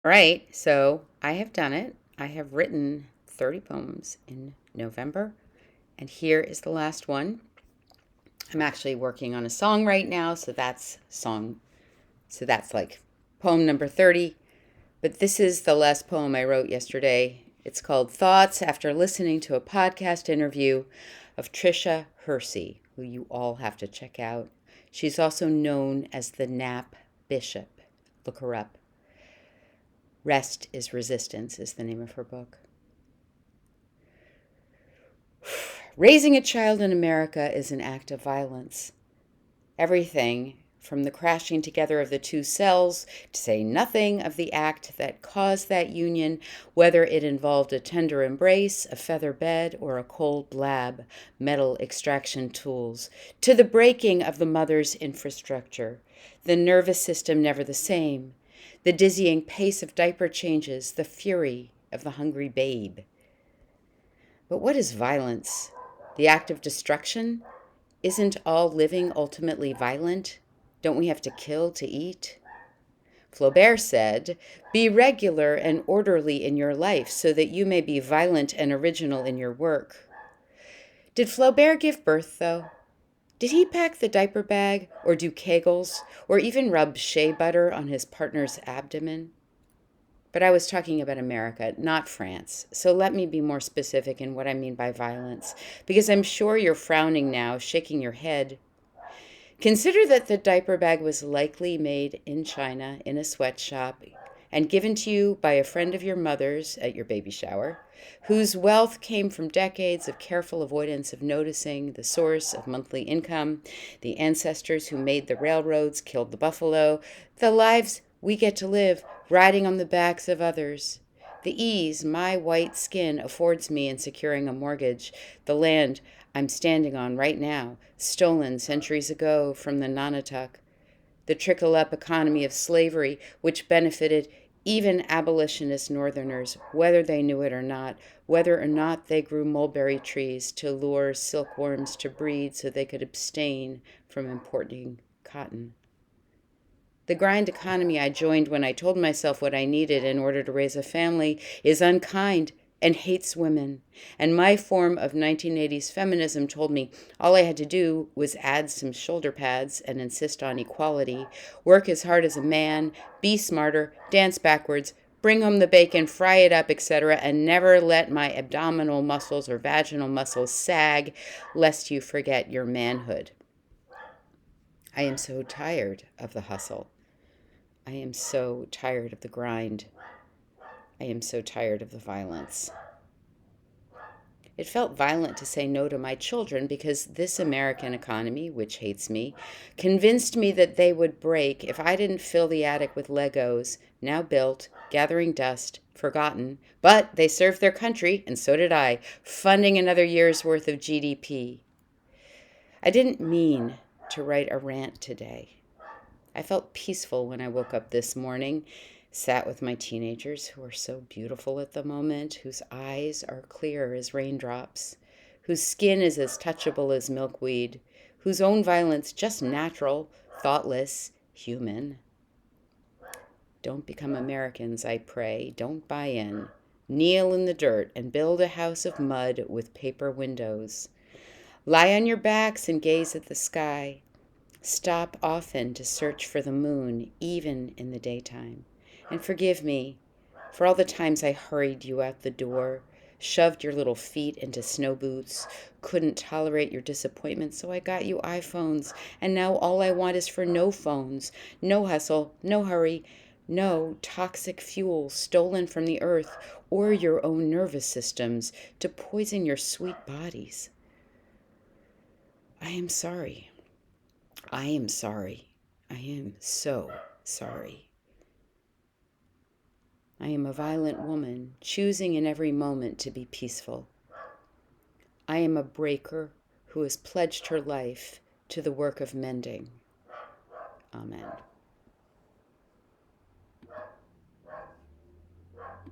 All right, so I have done it. I have written 30 poems in November, and here is the last one. I'm actually working on a song right now, so that's like poem number 30. But this is the last poem I wrote yesterday. It's called Thoughts After Listening to a Podcast Interview of Tricia Hersey, who you all have to check out. She's also known as the Nap Bishop. Look her up. Rest is Resistance is the name of her book. Raising a child in America is an act of violence. Everything from the crashing together of the two cells, to say nothing of the act that caused that union, whether it involved a tender embrace, a feather bed, or a cold blab, metal extraction tools, to the breaking of the mother's infrastructure, the nervous system never the same, the dizzying pace of diaper changes, the fury of the hungry babe. But what is violence? The act of destruction? Isn't all living ultimately violent? Don't we have to kill to eat? Flaubert said, "Be regular and orderly in your life so that you may be violent and original in your work." Did Flaubert give birth, though? Did he pack the diaper bag, or do kegels, or even rub shea butter on his partner's abdomen? But I was talking about America, not France. So let me be more specific in what I mean by violence, because I'm sure you're frowning now, shaking your head. Consider that the diaper bag was likely made in China in a sweatshop and given to you by a friend of your mother's at your baby shower, whose wealth came from decades of careful avoidance of noticing the source of monthly income, the ancestors who made the railroads, killed the buffalo, the lives we get to live riding on the backs of others. The ease my white skin affords me in securing a mortgage, the land I'm standing on right now, stolen centuries ago from the Nonotuck. The trickle-up economy of slavery, which benefited even abolitionist Northerners, whether they knew it or not, whether or not they grew mulberry trees to lure silkworms to breed so they could abstain from importing cotton. The grind economy I joined when I told myself what I needed in order to raise a family is unkind and hates women. And my form of 1980s feminism told me all I had to do was add some shoulder pads and insist on equality, work as hard as a man, be smarter, dance backwards, bring home the bacon, fry it up, etc., and never let my abdominal muscles or vaginal muscles sag, lest you forget your manhood. I am so tired of the hustle. I am so tired of the grind. I am so tired of the violence. It felt violent to say no to my children because this American economy, which hates me, convinced me that they would break if I didn't fill the attic with Legos, now built, gathering dust, forgotten. But they served their country, and so did I, funding another year's worth of GDP. I didn't mean to write a rant today. I felt peaceful when I woke up this morning, sat with my teenagers who are so beautiful at the moment, whose eyes are clear as raindrops, whose skin is as touchable as milkweed, whose own violence just natural, thoughtless, human. Don't become Americans, I pray. Don't buy in. Kneel in the dirt and build a house of mud with paper windows. Lie on your backs and gaze at the sky. Stop often to search for the moon, even in the daytime. And forgive me for all the times I hurried you out the door, shoved your little feet into snow boots, couldn't tolerate your disappointment, so I got you iPhones, and now all I want is for no phones, no hustle, no hurry, no toxic fuel stolen from the earth or your own nervous systems to poison your sweet bodies. I am sorry. I am sorry. I am so sorry. I am a violent woman, choosing in every moment to be peaceful. I am a breaker who has pledged her life to the work of mending. Amen.